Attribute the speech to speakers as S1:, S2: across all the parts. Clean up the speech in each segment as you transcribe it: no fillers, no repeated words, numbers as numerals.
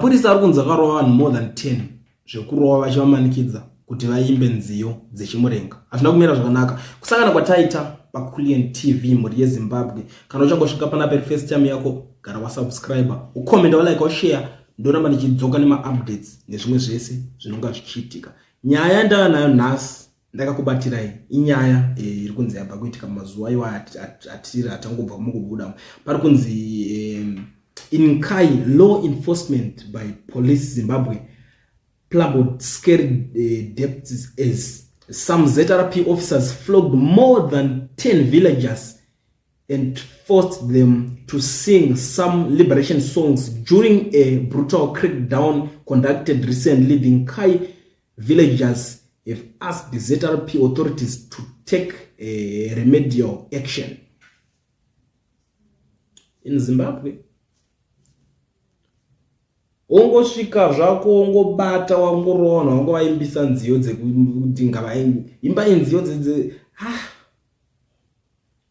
S1: mapurisa ari kunzi akarowa vanhu more than 10 zvekurowa vachivamanikidza kuti vaimbe nziyo dzechimurenga. Hazvina kumira zvakanaka. Kusangana kwataita paKulian TV mhuri yeZimbabwe. Kana uchangosvika panapa first time yako, gara wasubscribe, ukomenda, walike, ushare, ndoramba ndichidzoka nema-updates nezvimwe zvese zvinonga zvichiitika. Nyaya ndanayo nhasi ndakakubatirai inyaya iri kunzi yabva kuitika mazuva ayo atiri atangobva mukubuda. Pari kunzi in Kai, law enforcement by police Zimbabwe plummeted scary depths as some ZRP officers flogged more than 10 villagers and forced them to sing some liberation songs during a brutal crackdown conducted recently. The Kai villagers have asked the ZRP authorities to take remedial action. In Zimbabwe, ongosvika zvako ongobata wangorona wangovaimbisa nziyo dzekuti ngavaimba nziyo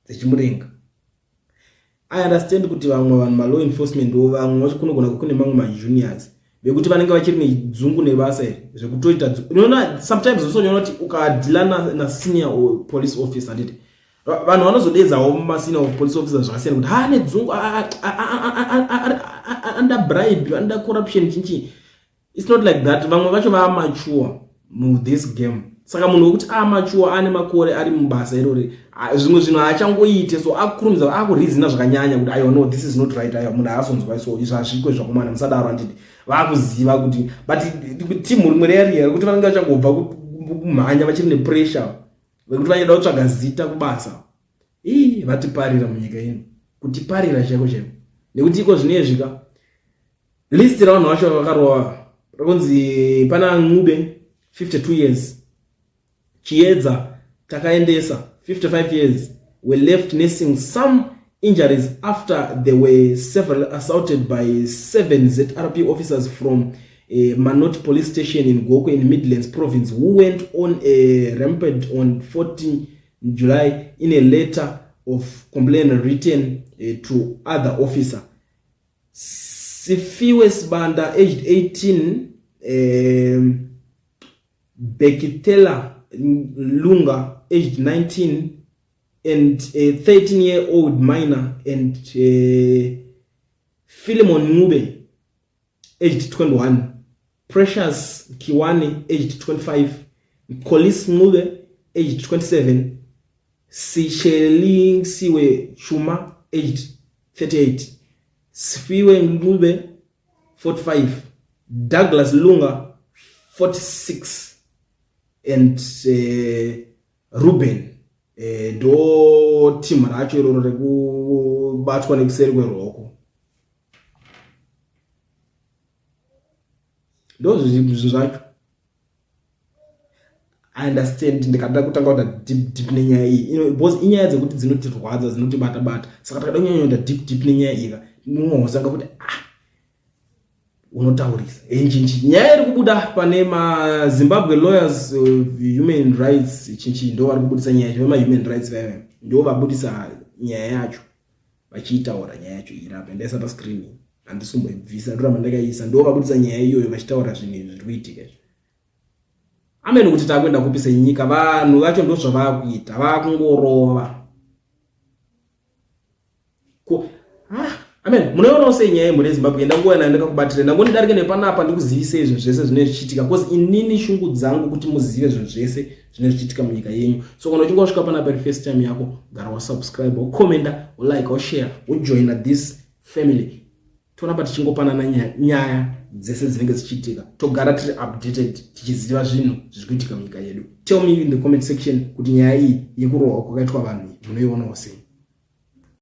S1: dzechimurenga. I understand kuti vamwe vanhu ma-law enforcement vamwe kunogona kune mamwe ma-juniors bekuti vanenge vachiri nedzungu nebasa iri zvekutoita. Unoona sometimes usonyona kuti ukadhila na senior police officer nditi vanhu vanozodedzawo ma-senior police officers zvakasiyana kuti nedzungu under bribe, under corruption chinchi. It's not like that. Vamwe vacho mature mu this game. Saka munhu wekuti mature ane makore ari mubasa irori zvimwe zvinhu achangoite so akurumidza akurizina zvakanyanya kuti I know this is not right. Munhu asonzwa so izvo hazvikwe zvakomana musadaro anditi vakuziva kuti but team rimwe reyari kuti vanenge vachangobva kumhanya vachiri nepressure vekuti vanoda kutsvaga zita kubasa. Vatiparira munyika ino kutiparira chaiko chaiko nekuti iko zvinezvika list ravanhu vacho vakarowa rakunzi pana Ngube 52 years, Chiedza takaendesa 55 years were left nursing some injuries after they were severely assaulted by 7 ZRP officers from Manot police station in Goko in Midlands province, who went on a rampage on 14 July in a letter of complaint written to other officer. Sifiwe Sibanda, aged 18, Bekitela Lunga, aged 19, and a 13-year-old minor, and Philemon Ngube, aged 21, Precious Kiwane, aged 25, Kolis Ngube, aged 27, Sisheling Siwe Chuma, aged 38, Sifiwe Ngube 45, Douglas Lunga 46, and Ruben do team racho iroro rekubatwa nekuseri kweroko. Ndo zvinhu zvacho. I understand ndikada kutanga kuda deep nenyaya iyi because inyaya dzekuti dzinotirwadza dzinotibata bata saka takada kunyanya deep nenyaya iyi munosanga kuti unotaurisa enjinji nyaya iri kubuda pane ma Zimbabwe lawyers human rights chinchi ndo vari kubudisa nyaya yacho, ma human rights vaya ndo vabudisa nyaya yacho vachitaura nyaya yacho irape ndaisa pa screen andisumboibvisa ndoramba ndakaisa ndo vabudisa nyaya iyoyo vachitaura zvinhu zviri kuitika. Amene kuti takwenda kupisa nyika vanhu vacho ndo zvavakuita vakungorova. Amen. Munoona sei nyaya muri Zimbabwe ndangoona ndakakubatira ndangoni darike nepanapa ndikuzivise izvo zvese zvine zvichitika because inini shungu dzangu kuti muzive izvo zvese zvine zvichitika munyika yenyu. So kana uchinge wasvika panapa first time yako gara wasubscribe, ukomenda, ulike, ushare, ujoin this family. Tonapa tichingopanana nyaya dzese dzinenge dzichitika togara tiri updated tichiziva zvinhu zviri kuitika munyika yedu. Tell me in the comment section kuti nyaya iyi yekurohwa kwakaitwa vanhu munoiona sei.